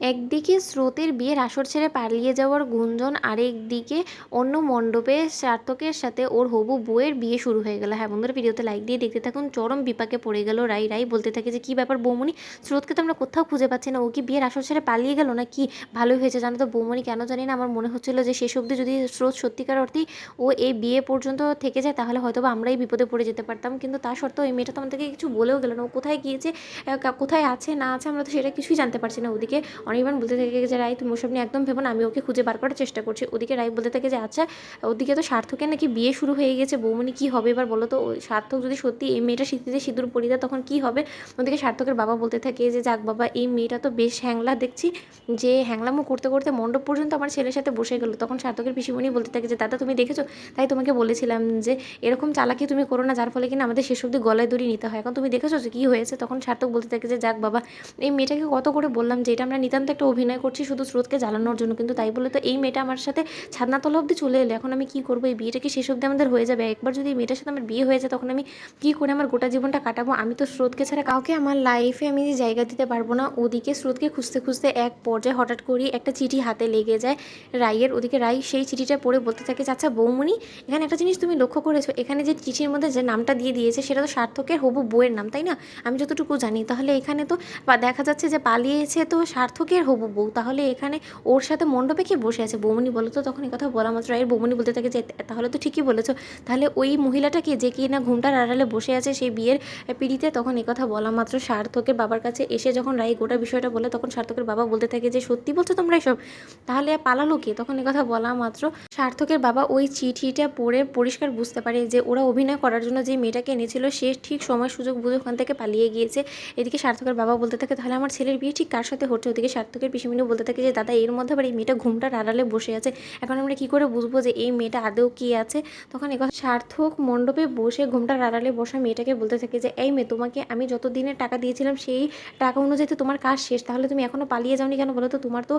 একদিকে স্রোতের বিয়ের আসর ছেড়ে পালিয়ে যাওয়ার গুঞ্জন, আরেকদিকে অন্য মণ্ডপে সার্থকের সাথে ওর হবু বউয়ের বিয়ে শুরু হয়ে গেল। হ্যাঁ বন্ধুরা, ভিডিওতে লাইক দিয়ে দেখতে থাকুন। চরম বিপাকে পড়ে গেল রাই। রাই বলতে থাকে যে কী ব্যাপার বৌমনি, স্রোতকে তো আমরা কোথাও খুঁজে পাচ্ছি না, ও কি বিয়ের আসর ছেড়ে পালিয়ে গেল না কি? ভালোই হয়েছে জানো তো বৌমনি, কেন জানি না আমার মনে হচ্ছিল যে শেষ অবধি যদি স্রোত সত্যিকার অর্থেই ও এই বিয়ে পর্যন্ত থেকে যায় তাহলে হয়তো বা আমরাই বিপদে পড়ে যেতে পারতাম। কিন্তু তা সত্ত্বেও এই মেয়েটা তো আমাদেরকে কিছু বলেও গেল না, ও কোথায় গিয়েছে, কোথায় আছে না আছে আমরা তো সেটা কিছুই জানতে পারছি না। ওদিকে অনির্বাণ বলতে থাকে যে রাই তুমি ওসব নিয়ে একদম ভেবো না, আমি ওকে খুঁজে বার করার চেষ্টা করছি। ওদিকে রাই বলতে থাকে যে আচ্ছা ওদিকে তো সার্থকের নাকি বিয়ে শুরু হয়ে গেছে, বৌমনি কী হবে এবার বলো তো? ওই সার্থক যদি সত্যি এই মেয়েটা সিঁথিতে সিঁদুর পরিয়ে দেয় তখন কী হবে? ওদিকে সার্থকের বাবা বলতে থাকে যে যাক বাবা, এই মেয়েটা তো বেশ হ্যাংলা দেখছি, যে হ্যাংলামো করতে করতে মণ্ডপ পর্যন্ত আমার ছেলের সাথে বসে গেল। তখন সার্থকের পিসিমণি বলতে থাকে যে দাদা তুমি দেখেছো, তাই তোমাকে বলেছিলাম যে এরকম চালাকি তুমি করো না, যার ফলে কিনা আমাদের শেষ অবধি গলায় দড়ি নিতে হয়। এখন তুমি দেখেছো যে কী হয়েছে? তখন সার্থক বলতে থাকে যে যাক বাবা, এই মেয়েটাকে কত করে বললাম যে এটা আমরা নিতান্ত একটা অভিনয় করছি শুধু স্রোতকে জ্বালানোর জন্য, কিন্তু তাই বলে তো এই মেয়েটা আমার সাথে ছাদনাতলা অবধি চলে এলো। এখন আমি কী করবো? এই বিয়েটা কি শেষ অবধি আমাদের হয়ে যাবে? একবার যদি এই মেয়েটার সাথে আমার বিয়ে হয়ে যায় তখন আমি কী করে আমার গোটা জীবনটা কাটাবো? আমি তো স্রোতকে ছাড়া কাউকে আমার লাইফে আমি জায়গা দিতে পারবো না। ওদিকে স্রোতকে খুঁজতে খুঁজতে এক পর্যায়ে হঠাৎ করেই একটা চিঠি হাতে লেগে যায় রাইয়ের। ওদিকে রাই সেই চিঠিটা পড়ে বলতে থাকে যে আচ্ছা বৌমনি, এখানে একটা জিনিস তুমি লক্ষ্য করেছো, এখানে যে চিঠির মধ্যে যে নামটা দিয়ে দিয়েছে সেটা তো সার্থকের হবু বউয়ের নাম, তাই না? আমি যতটুকু জানি। তাহলে এখানে তো দেখা যাচ্ছে যে পালিয়েছে তো সার্থকের হবু বউ, তাহলে এখানে ওর সাথে মণ্ডপে কে বসে আছে বৌমনি বলো তো? তখন এই কথা বলা মাত্র রায়ের বৌমনি বলতে থাকে যে তাহলে তো ঠিকই বলেছো, তাহলে ওই মহিলাটাকে যে কি না ঘুমটার আড়ালে বসে আছে সেই বিয়ের পিড়িতে। তখন এই কথা বলা মাত্র সার্থকের বাবার কাছে এসে যখন রাই গোটা বিষয়টা বলে তখন সার্থকের বাবা বলতে থাকে যে সত্যি বলছো তোমরা এসব? তাহলে পালালো কে? তখন এই কথা বলা মাত্র সার্থকের বাবা ওই চিঠিটা পড়ে পরিষ্কার বুঝতে পারে যে ওরা অভিনয় করার জন্য যে মেয়েটাকে এনেছিল সে ঠিক সময় সুযোগ বুঝে ওখান থেকে পালিয়ে গিয়েছে। এদিকে সার্থকের বাবা বলতে থাকে তাহলে আমার ছেলের বিয়ে ঠিক কার সাথে হচ্ছে? ওদিকে সার্থকের পিসিমণি বলতে থাকে যে দাদা এর মধ্যে আবার এই মেয়েটা ঘুমটার আড়ালে বসে আছে, এখন আমরা কী করে বুঝবো যে এই মেয়েটা আদৌ কে আছে? তখন এবার সার্থক মণ্ডপে বসে ঘুমটার আড়ালে বসা মেয়েটাকে বলতে থাকে যে এই মেয়ে, তোমাকে আমি যত দিনের টাকা দিয়েছিলাম সেই টাকা অনুযায়ী তো তোমার কাজ শেষ, তাহলে তুমি এখনও পালিয়ে যাওনি কেন বলো তো? তোমার তো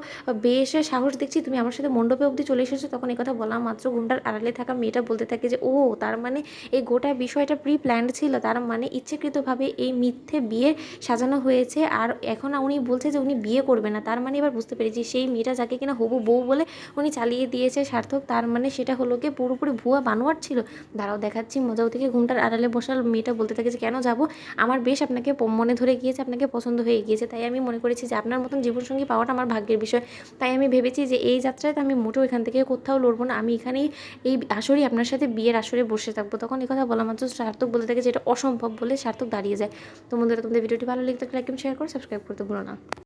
বেশ সাহস দেখছি, তুমি আমার সাথে মণ্ডপে অবধি চলে এসেছো। তখন এই কথা বলা মাত্র ঘুমটার আড়ালে থাকা মেয়েটা বলতে থাকে যে ও তার মানে এই গোটা বিষয়টা প্রি প্ল্যান্ড ছিল, তার মানে ইচ্ছাকৃতভাবে এই মিথ্যে বিয়ে সাজানো হয়েছে। আর এখন উনি বলছে যে উনি বিয়ে করবে না, তার মানে এবার বুঝতে পেরেছি সেই মেয়েটা যাকে কিনা হবু বউ বলে উনি চালিয়ে দিয়েছে সার্থক, তার মানে সেটা হলো গিয়ে পুরোপুরি ভুয়া বানোয়াট ছিল। দাঁড়াও দেখাচ্ছি মজাও থেকে ঘুমটার আড়ালে বসার মেয়েটা বলতে থাকে যে কেন যাব, আমার বেশ আপনাকে মনে ধরে গিয়েছে, আপনাকে পছন্দ হয়ে গিয়েছে, তাই আমি মনে করেছি যে আপনার মতন জীবনসঙ্গী পাওয়াটা আমার ভাগ্যের বিষয়। তাই আমি ভেবেছি যে এই যাত্রায় তো আমি মোটেও এখান থেকে কোথাও লড়বো না, আমি এখানেই এই আসরেই আপনার সাথে বিয়ের আসরে বসে থাকবো। তখন এই কথা বলা মাত্র সার্থক বলতে থাকে যে এটা অসম্ভব বলে সার্থক দাঁড়িয়ে যায়। তো বন্ধুরা, তোমাদের ভিডিওটি ভালো লেগে থাকলে লাইক এবং শেয়ার করে সাবস্ক্রাইব করতে ভুলো না।